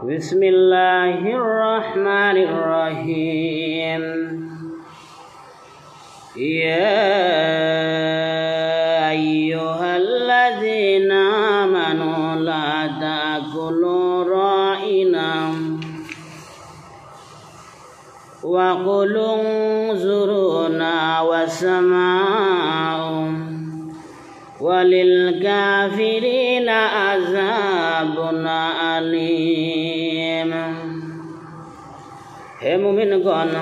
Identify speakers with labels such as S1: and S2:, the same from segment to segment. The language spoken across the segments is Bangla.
S1: বিসমিল্লাহির রহমানির রহিম। ইয়া আইয়ুহাল্লাযীনা আমানু লা তাকুলু রাইনা ওয়া কুলু যুরুনা ওয়াসমাউ ওয়ালিল কাফিরিনা আযাবুন আলীম। হে মুমিনগণ,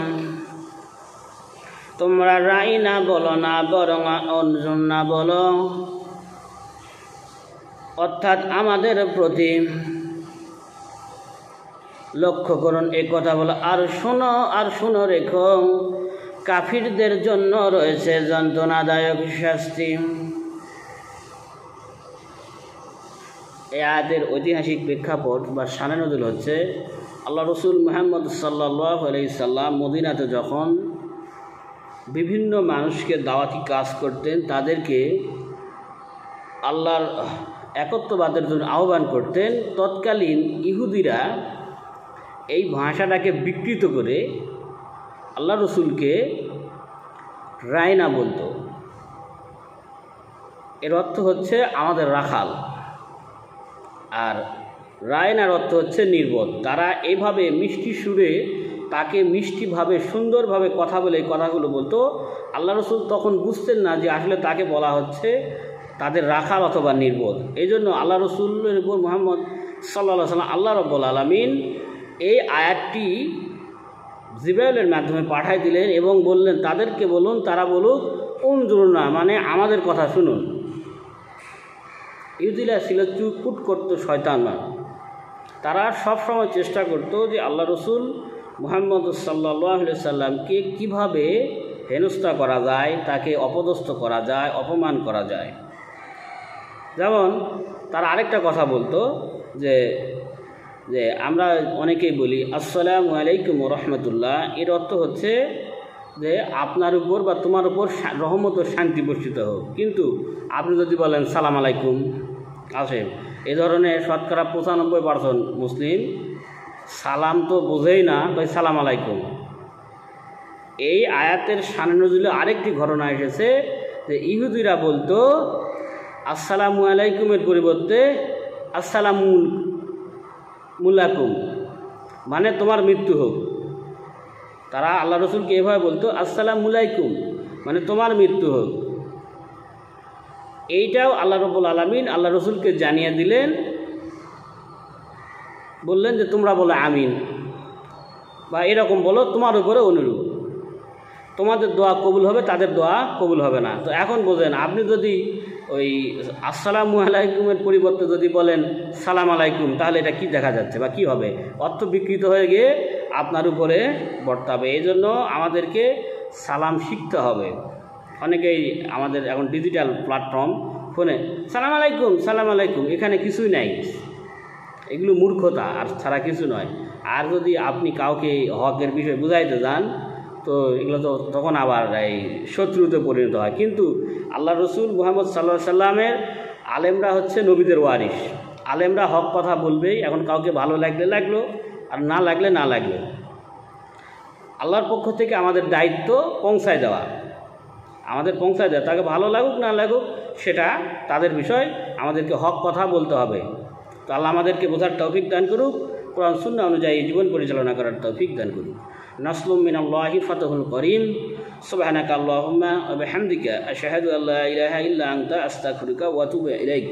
S1: তোমরা রাইনা বলো না, বরং অর্জুন না বলো, অর্থাৎ আমাদের প্রতি লক্ষ্য করুন এই কথা বলো। আর শোনো রেখো, কাফিরদের জন্য রয়েছে যন্ত্রণাদায়ক শাস্তি। এই আয়াতের ঐতিহাসিক প্রেক্ষাপট বা শানে নজুল হচ্ছে, আল্লাহ রসুল মুহাম্মদ সাল্লাল্লাহু আলাইহি সাল্লাম মদিনাতে যখন বিভিন্ন মানুষকে দাওয়াতি কাজ করতেন, তাদেরকে আল্লাহর একত্ববাদের জন্য আহ্বান করতেন, তৎকালীন ইহুদিরা এই ভাষাটাকে বিকৃত করে আল্লাহ রসুলকে রাইনা বলতো। এর অর্থ হচ্ছে আমাদের রাখাল, আর রায়নার অর্থ হচ্ছে নির্বোধ। তারা এইভাবে মিষ্টি সুরে তাকে মিষ্টিভাবে সুন্দরভাবে কথা বলে এই কথাগুলো বলতো। আল্লাহ রসুল তখন বুঝতেন না যে আসলে তাকে বলা হচ্ছে তাদের রাখাল অথবা নির্বোধ। এই জন্য আল্লাহ রসুলের উপর মুহাম্মদ সাল্লাল্লাহু আলাইহি ওয়াসাল্লাম আল্লাহ রাব্বুল আলামিন এই আয়াতটি জিবরাইলের মাধ্যমে পাঠাই দিলেন এবং বললেন তাদেরকে বলুন, তারা বলুক উনজুরনা, মানে আমাদের কথা শুনুন। ইহুদিরা ছিল চুকুট করতো শয়তান। তারা সবসময় চেষ্টা করতো যে আল্লাহ রসুল মুহাম্মদ সাল্লাল্লাহু আলাইহি সাল্লামকে কীভাবে হেনস্থা করা যায়, তাকে অপদস্থ করা যায়, অপমান করা যায়। যেমন তারা আরেকটা কথা বলতো যে যে আমরা অনেকেই বলি আসসালামু আলাইকুম ওয়া রাহমাতুল্লাহ, এর অর্থ হচ্ছে যে আপনার উপর বা তোমার উপর রহমত ও শান্তি বর্ষিত হোক। কিন্তু আপনি যদি বলেন সালাম আলাইকুম, আসে এ ধরনের শতকরা 95% মুসলিম সালাম তো বোঝেই না, তাই সালাম আলাইকুম। এই আয়াতের শানে নজুলে আরেকটি ঘটনা এসেছে যে ইহুদিরা বলতো আসসালামু আলাইকুমের পরিবর্তে আসসালামু মুলাকুম, মানে তোমার মৃত্যু হোক। তারা আল্লাহ রসুলকে এভাবে বলতো আসসালামু আলাইকুম, মানে তোমার মৃত্যু হোক। এইটাও আল্লাহ রাব্বুল আলামিন আল্লাহ রসুলকে জানিয়ে দিলেন, বললেন যে তোমরা বলো আমিন বা এরকম বলো, তোমার উপরে অনুরূপ। তোমাদের দোয়া কবুল হবে, তাদের দোয়া কবুল হবে না। তো এখন বোঝেন, আপনি যদি ওই আসসালামু আলাইকুমের পরিবর্তে যদি বলেন সালাম আলাইকুম, তাহলে এটা কি দেখা যাচ্ছে বা কি হবে? অর্থ বিকৃত হয়ে গিয়ে আপনার উপরে বর্তাবে। এই জন্য আমাদেরকে সালাম শিখতে হবে। অনেকেই আমাদের এখন ডিজিটাল প্ল্যাটফর্ম ফোনে সালাম আলাইকুম সালাম আলাইকুম, এখানে কিছুই নাই, এগুলো মূর্খতা আর ছাড়া কিছু নয়। আর যদি আপনি কাউকে হকের বিষয় বুঝাইতে যান, তো এগুলো তো তখন আবার এই শত্রুতে পরিণত হয়। কিন্তু আল্লাহ রসুল মুহাম্মদ সাল্লাল্লাহু আলাইহি সাল্লামের আলেমরা হচ্ছে নবীদের ওয়ারিস। আলেমরা হক কথা বলবেই। এখন কাউকে ভালো লাগলে লাগলো, আর না লাগলে না লাগলো। আল্লাহর পক্ষ থেকে আমাদের দায়িত্ব পৌঁছায় দেওয়া, তাকে ভালো লাগুক না লাগুক সেটা তাদের বিষয়, আমাদেরকে হক কথা বলতে হবে। তো আল্লাহ আমাদেরকে বোঝার তৌফিক দান করুক, কোরআন সুন্নাহ অনুযায়ী জীবন পরিচালনা করার তৌফিক দান করুক। নাসলুম মিনাল্লাহি ফাতহুল করিম। সুবহানাকা আল্লাহুম্মা ওয়া বিহামদিকা আশহাদু আল্লা ইলাহা ইল্লা আনতা আস্তাগফিরুকা ওয়া আতুবু ইলাইক।